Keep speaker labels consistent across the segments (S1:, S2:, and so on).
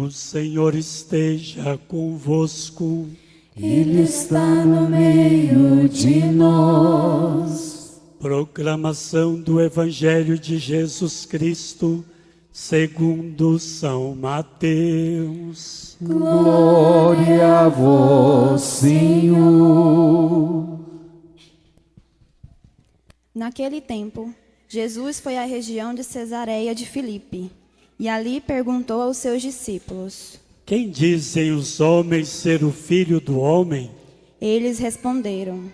S1: O Senhor esteja convosco.
S2: Ele está no meio de nós.
S1: Proclamação do Evangelho de Jesus Cristo, segundo São Mateus.
S2: Glória a vós, Senhor.
S3: Naquele tempo, Jesus foi à região de Cesareia de Filipe, e ali perguntou aos seus discípulos:
S1: Quem dizem os homens ser o Filho do Homem?
S3: Eles responderam: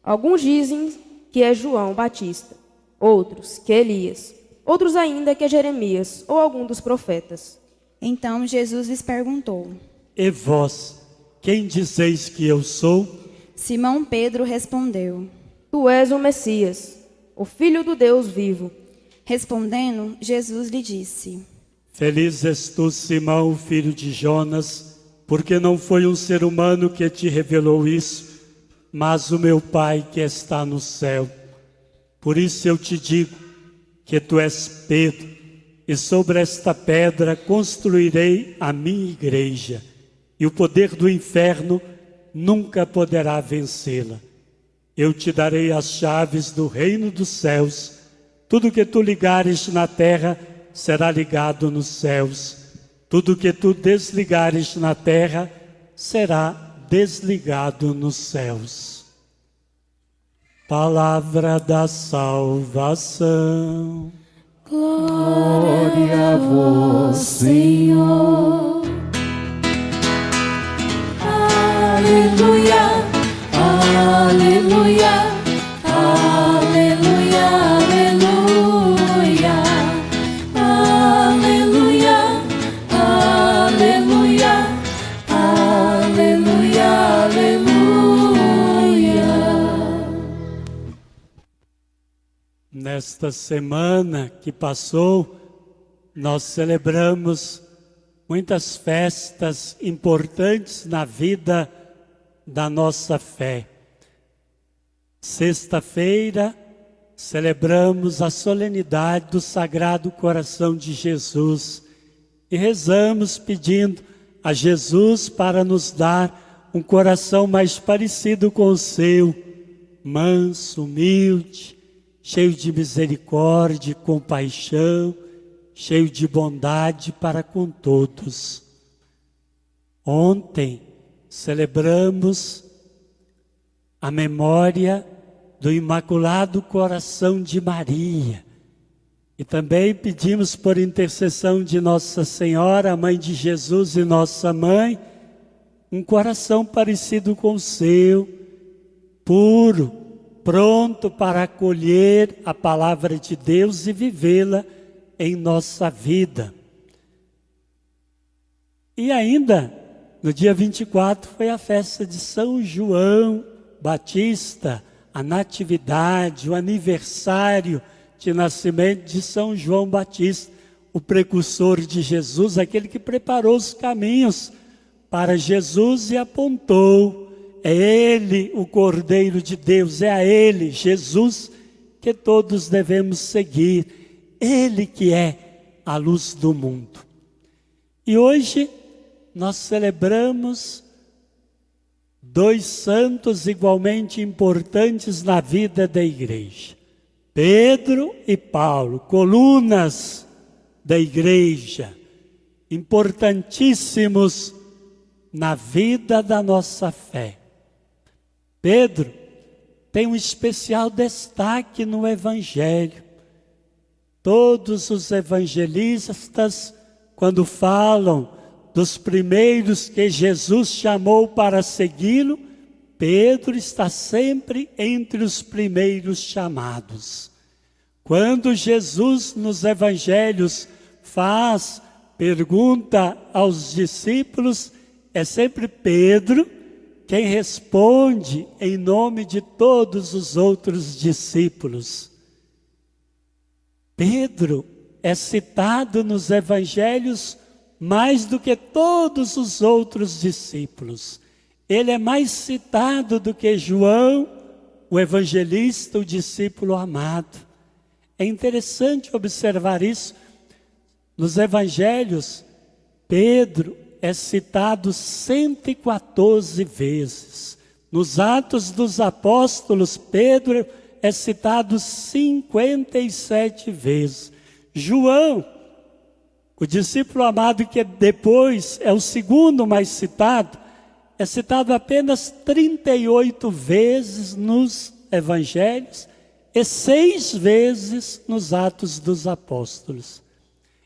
S4: Alguns dizem que é João Batista, outros que é Elias, outros ainda que é Jeremias ou algum dos profetas.
S3: Então Jesus lhes perguntou.
S1: E vós, quem dizeis que eu sou?
S3: Simão Pedro respondeu:
S4: Tu és o Messias, o Filho do Deus vivo.
S3: Respondendo, Jesus lhe disse:
S1: Feliz és tu, Simão, filho de Jonas, porque não foi um ser humano que te revelou isso, mas o meu Pai que está no céu. Por isso eu te digo que tu és Pedro, e sobre esta pedra construirei a minha igreja, e o poder do inferno nunca poderá vencê-la. Eu te darei as chaves do reino dos céus. Tudo que tu ligares na terra será ligado nos céus. Tudo que tu desligares na terra será desligado nos céus. Palavra da salvação.
S2: Glória a vós, Senhor. Aleluia, aleluia, aleluia, aleluia, aleluia, aleluia, aleluia, aleluia.
S1: Nesta semana que passou, nós celebramos muitas festas importantes na vida da nossa fé. Sexta-feira, celebramos a solenidade do Sagrado Coração de Jesus e rezamos pedindo a Jesus para nos dar um coração mais parecido com o seu, manso, humilde, cheio de misericórdia e compaixão, cheio de bondade para com todos. Ontem celebramos a memória do Imaculado Coração de Maria. E também pedimos por intercessão de Nossa Senhora, a Mãe de Jesus e nossa Mãe, um coração parecido com o seu, puro, pronto para acolher a palavra de Deus e vivê-la em nossa vida. E ainda, no dia 24, foi a festa de São João Batista, a natividade, o aniversário de nascimento de São João Batista, o precursor de Jesus, aquele que preparou os caminhos para Jesus e apontou. É Ele o Cordeiro de Deus, é a Ele, Jesus, que todos devemos seguir. Ele que é a luz do mundo. E hoje nós celebramos dois santos igualmente importantes na vida da igreja. Pedro e Paulo, colunas da igreja, importantíssimos na vida da nossa fé. Pedro tem um especial destaque no Evangelho. Todos os evangelistas, quando falam dos primeiros que Jesus chamou para segui-lo, Pedro está sempre entre os primeiros chamados. Quando Jesus nos evangelhos pergunta aos discípulos, é sempre Pedro quem responde em nome de todos os outros discípulos. Pedro é citado nos evangelhos mais do que todos os outros discípulos. Ele é mais citado do que João, o evangelista, o discípulo amado. É interessante observar isso. Nos evangelhos, Pedro é citado 114 vezes. Nos Atos dos Apóstolos, Pedro é citado 57 vezes. João, o discípulo amado que depois é o segundo mais citado, é citado apenas 38 vezes nos evangelhos e 6 vezes nos Atos dos Apóstolos.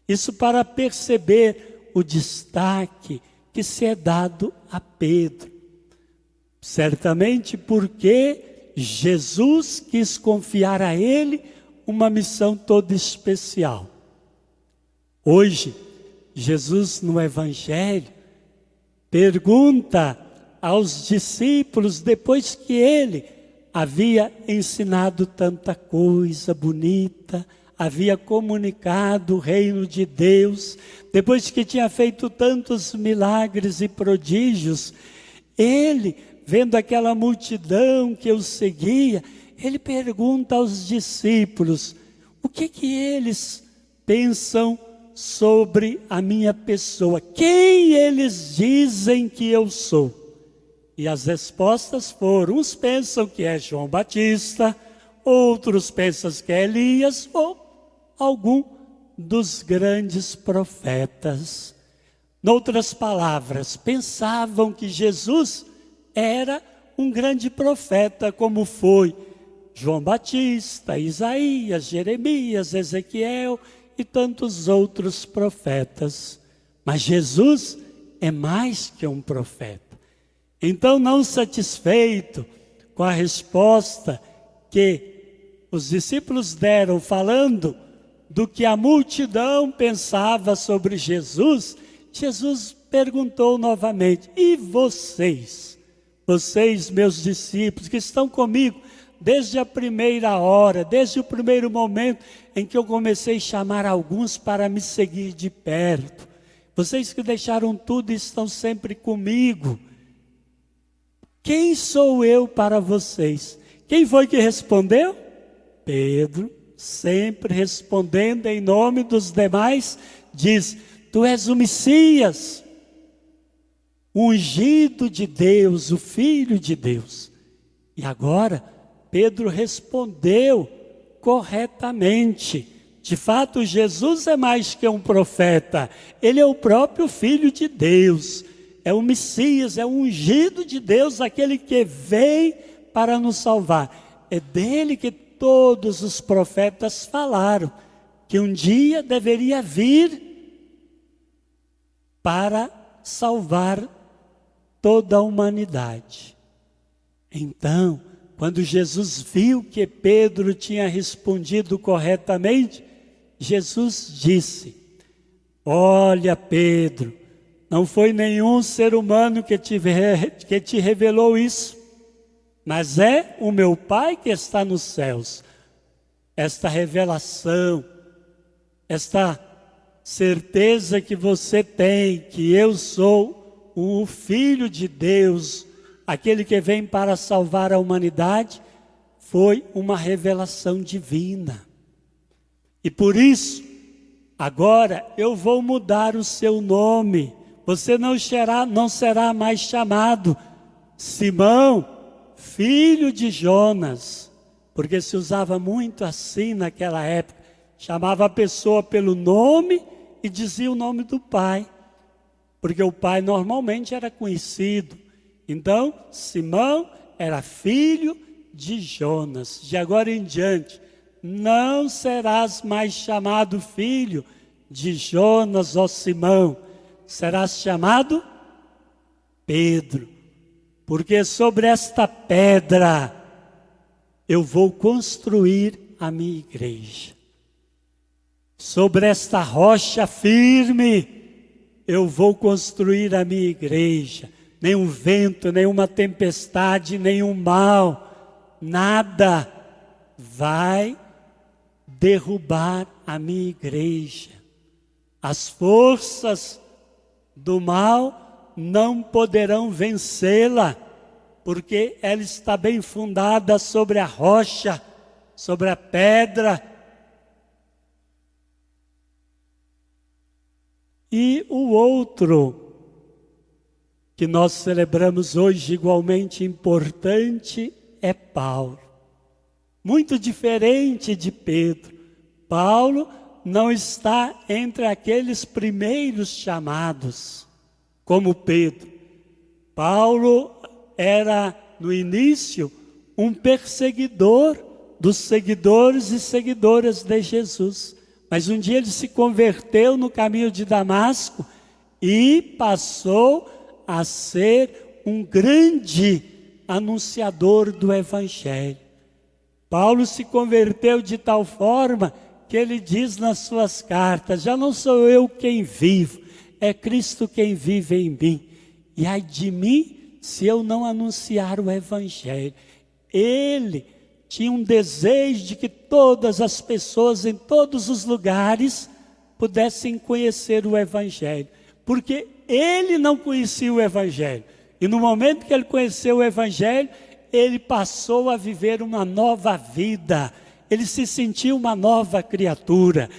S1: Isso para perceber o destaque que se é dado a Pedro. Certamente porque Jesus quis confiar a ele uma missão toda especial. Hoje, Jesus no Evangelho pergunta aos discípulos, depois que ele havia ensinado tanta coisa bonita, havia comunicado o reino de Deus, depois que tinha feito tantos milagres e prodígios, ele, vendo aquela multidão que o seguia, ele pergunta aos discípulos, o que eles pensam sobre a minha pessoa? Quem eles dizem que eu sou? E as respostas foram, uns pensam que é João Batista, outros pensam que é Elias, ou algum dos grandes profetas. Noutras palavras, pensavam que Jesus era um grande profeta, como foi João Batista, Isaías, Jeremias, Ezequiel e tantos outros profetas. Mas Jesus é mais que um profeta. Então, não satisfeito com a resposta que os discípulos deram, falando do que a multidão pensava sobre Jesus, Jesus perguntou novamente, e vocês, meus discípulos, que estão comigo desde a primeira hora, desde o primeiro momento em que eu comecei a chamar alguns para me seguir de perto, vocês que deixaram tudo e estão sempre comigo, quem sou eu para vocês? Quem foi que respondeu? Pedro, sempre respondendo em nome dos demais, diz, tu és o Messias, o ungido de Deus, o Filho de Deus. E agora, Pedro respondeu corretamente. De fato, Jesus é mais que um profeta, ele é o próprio Filho de Deus. É o Messias, é o ungido de Deus, aquele que vem para nos salvar. É dele que todos os profetas falaram, que um dia deveria vir para salvar toda a humanidade. Então, quando Jesus viu que Pedro tinha respondido corretamente, Jesus disse, olha Pedro, não foi nenhum ser humano que te revelou isso, mas é o meu Pai que está nos céus. Esta revelação, esta certeza que você tem, que eu sou o Filho de Deus, aquele que vem para salvar a humanidade, foi uma revelação divina. E por isso, agora eu vou mudar o seu nome. Você não será mais chamado Simão, filho de Jonas, porque se usava muito assim naquela época, chamava a pessoa pelo nome e dizia o nome do pai, porque o pai normalmente era conhecido. Então, Simão era filho de Jonas. De agora em diante, não serás mais chamado filho de Jonas ou Simão, serás chamado Pedro, porque sobre esta pedra eu vou construir a minha igreja. Sobre esta rocha firme eu vou construir a minha igreja. Nenhum vento, nenhuma tempestade, nenhum mal, nada vai derrubar a minha igreja. As forças do mal não poderão vencê-la, porque ela está bem fundada sobre a rocha, sobre a pedra. E o outro, que nós celebramos hoje igualmente importante, é Paulo. Muito diferente de Pedro. Paulo não está entre aqueles primeiros chamados, como Pedro. Paulo era, no início, um perseguidor dos seguidores e seguidoras de Jesus. Mas um dia ele se converteu no caminho de Damasco e passou a ser um grande anunciador do Evangelho. Paulo se converteu de tal forma que ele diz nas suas cartas: já não sou eu quem vivo, é Cristo quem vive em mim. E ai de mim se eu não anunciar o Evangelho. Ele tinha um desejo de que todas as pessoas em todos os lugares pudessem conhecer o Evangelho, porque ele não conhecia o Evangelho. E no momento que ele conheceu o Evangelho, ele passou a viver uma nova vida. Ele se sentiu uma nova criatura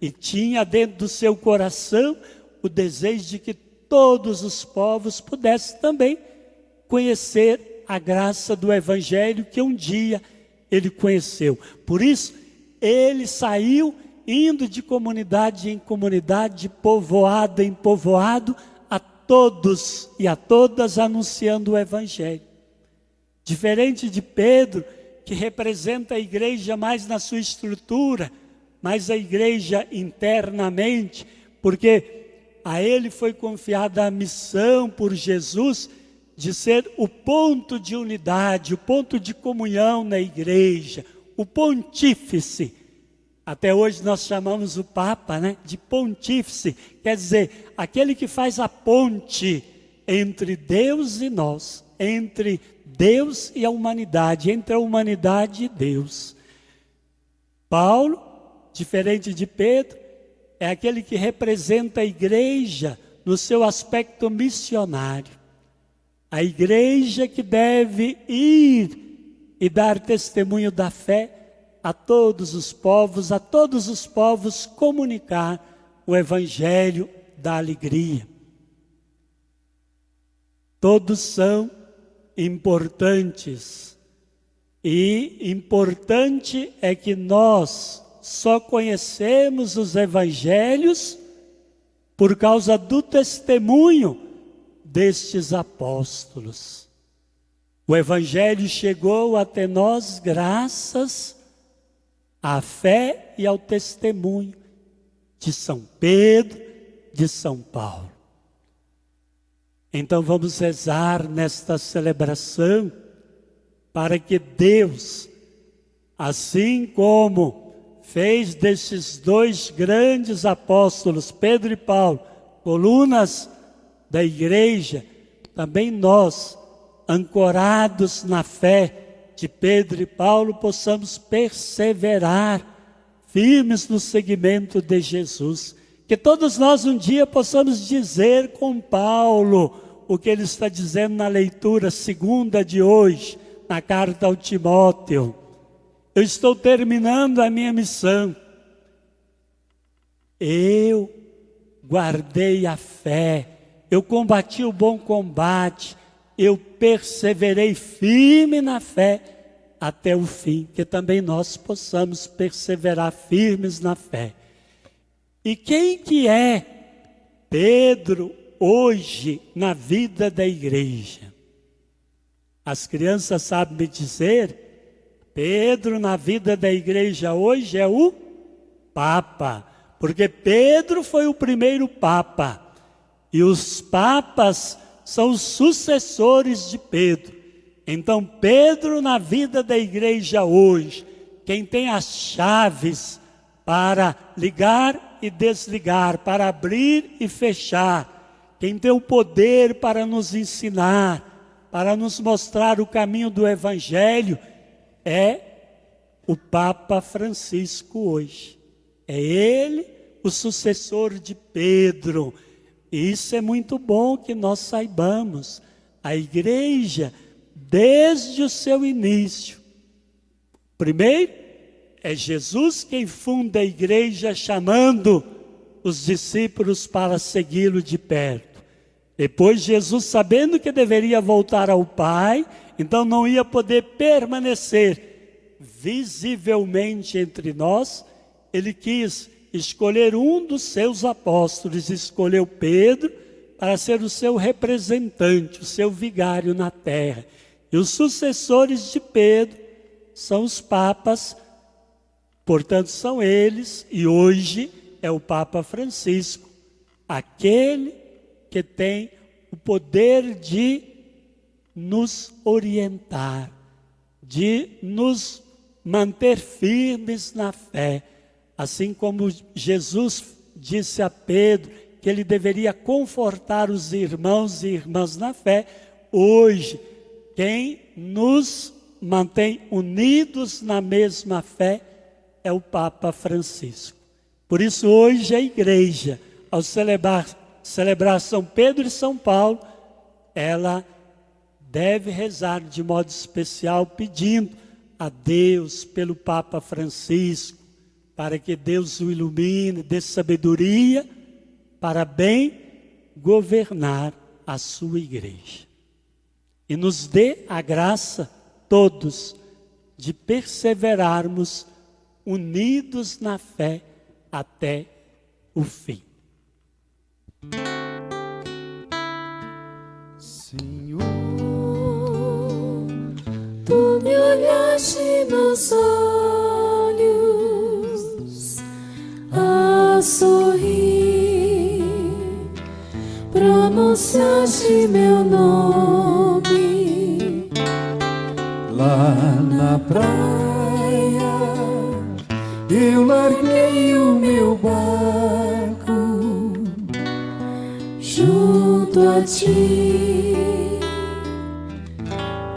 S1: e tinha dentro do seu coração o desejo de que todos os povos pudessem também conhecer a graça do Evangelho que um dia ele conheceu. Por isso, ele saiu indo de comunidade em comunidade, de povoado em povoado, a todos e a todas anunciando o Evangelho. Diferente de Pedro, que representa a igreja mais na sua estrutura, mais a igreja internamente, porque a ele foi confiada a missão por Jesus de ser o ponto de unidade, o ponto de comunhão na igreja, o pontífice. Até hoje nós chamamos o Papa, de pontífice, quer dizer, aquele que faz a ponte entre Deus e nós, entre Deus e a humanidade, entre a humanidade e Deus. Paulo, diferente de Pedro, é aquele que representa a igreja no seu aspecto missionário. A igreja que deve ir e dar testemunho da fé a todos os povos comunicar o Evangelho da alegria. Todos são importantes, e importante é que nós só conhecemos os evangelhos por causa do testemunho destes apóstolos. O evangelho chegou até nós graças à fé e ao testemunho de São Pedro, de São Paulo. Então vamos rezar nesta celebração para que Deus, assim como fez desses dois grandes apóstolos, Pedro e Paulo, colunas da igreja, também nós, ancorados na fé de Pedro e Paulo, possamos perseverar firmes no seguimento de Jesus. Que todos nós um dia possamos dizer com Paulo o que ele está dizendo na leitura segunda de hoje, na carta ao Timóteo. Eu estou terminando a minha missão. Eu guardei a fé, eu combati o bom combate, eu perseverei firme na fé até o fim. Que também nós possamos perseverar firmes na fé. E quem que é Pedro hoje na vida da igreja? As crianças sabem me dizer, Pedro na vida da igreja hoje é o Papa, porque Pedro foi o primeiro Papa, e os Papas são os sucessores de Pedro. Então Pedro na vida da igreja hoje, quem tem as chaves para ligar e desligar, para abrir e fechar, quem tem o poder para nos ensinar, para nos mostrar o caminho do Evangelho, é o Papa Francisco hoje. É ele o sucessor de Pedro. E isso é muito bom que nós saibamos. A igreja, desde o seu início, primeiro, é Jesus quem funda a igreja chamando os discípulos para segui-lo de perto. Depois Jesus, sabendo que deveria voltar ao Pai, então não ia poder permanecer visivelmente entre nós, ele quis escolher um dos seus apóstolos, escolheu Pedro para ser o seu representante, o seu vigário na terra. E os sucessores de Pedro são os papas, portanto são eles, e hoje é o Papa Francisco, aquele que tem o poder de nos orientar, de nos manter firmes na fé, assim como Jesus disse a Pedro que ele deveria confortar os irmãos e irmãs na fé. Hoje, quem nos mantém unidos na mesma fé é o Papa Francisco. Por isso hoje a igreja, ao celebrar São Pedro e São Paulo, ela deve rezar de modo especial pedindo a Deus pelo Papa Francisco, para que Deus o ilumine, dê sabedoria para bem governar a sua igreja. E nos dê a graça, todos, de perseverarmos unidos na fé até o fim.
S2: Senhor, tu me olhaste nos olhos a sorrir, pronunciaste meu nome lá na praia. Eu larguei o meu barco junto a ti,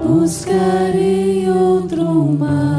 S2: buscarei outro mar.